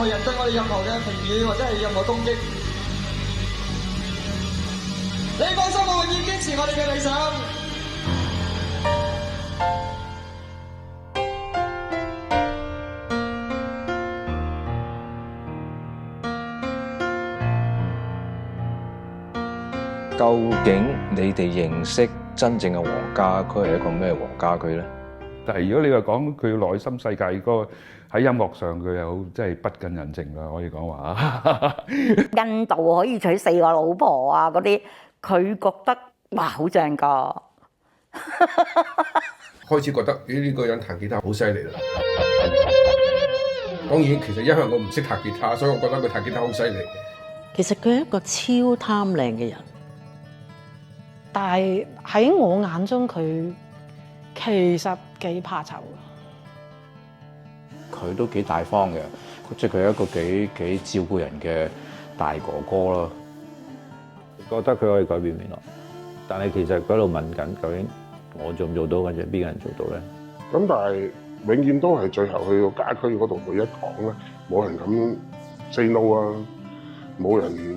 何人對我哋任何嘅評語或者係任何攻擊。你放心，我永遠堅持我哋嘅理想。究竟你哋認識真正嘅黃家駒係一個咩黃家駒咧？但係如果你話講佢內心世界嗰個喺音樂上，佢又好真係不近人情啦，可以講話。印度可以娶4個老婆啊嗰啲，佢覺得哇好正㗎。開始覺得呢個人彈吉他好犀利啦。當然其實因為我唔識彈吉他，所以我覺得佢彈吉他好犀利。其實佢係一個超貪靚嘅人，但係喺我眼中佢其實幾怕醜。佢都幾大方嘅，即係佢係一個幾照顧人嘅大哥哥咯。覺得佢可以改變未來，但係其實嗰度問緊究竟我做唔做到，或者邊個人做到咧？咁但係永遠都係最後去到家駒嗰度，佢一講咧，冇人敢 say no 啊，冇人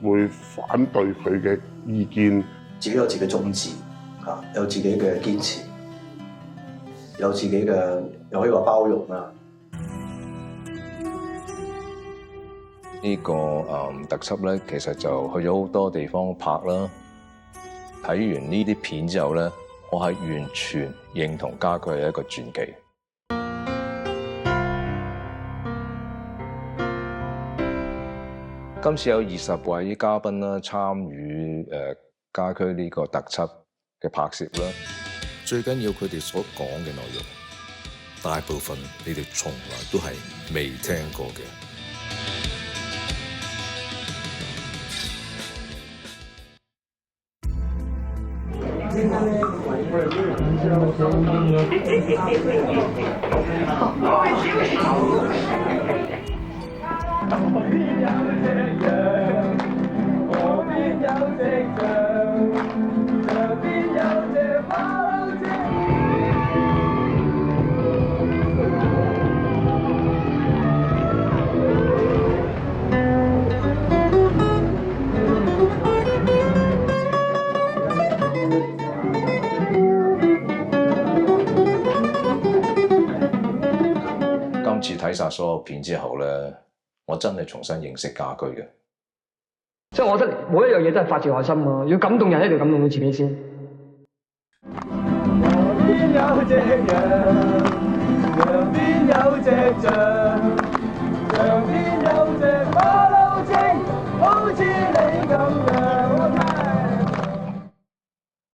會反對佢嘅意見。自己有自己宗旨，有自己嘅堅持，有自己嘅又可以話包容啦。呢個特輯咧，其實就去咗好多地方拍啦。睇完呢啲片之後咧，我係完全認同家駒係一個傳奇。今次有20位嘉賓啦參與家駒呢個特輯嘅拍攝啦。最緊要佢哋所講嘅內容，大部分你哋從來都係未聽過嘅。今次睇晒所有片之後咧，我真係重新認識家駒嘅。即係我覺得每一樣嘢都係發自內心啊！要感動人，一定要感動到自己先。邊有隻羊，羊邊有隻象，象邊有隻馬騮精，好似你咁樣。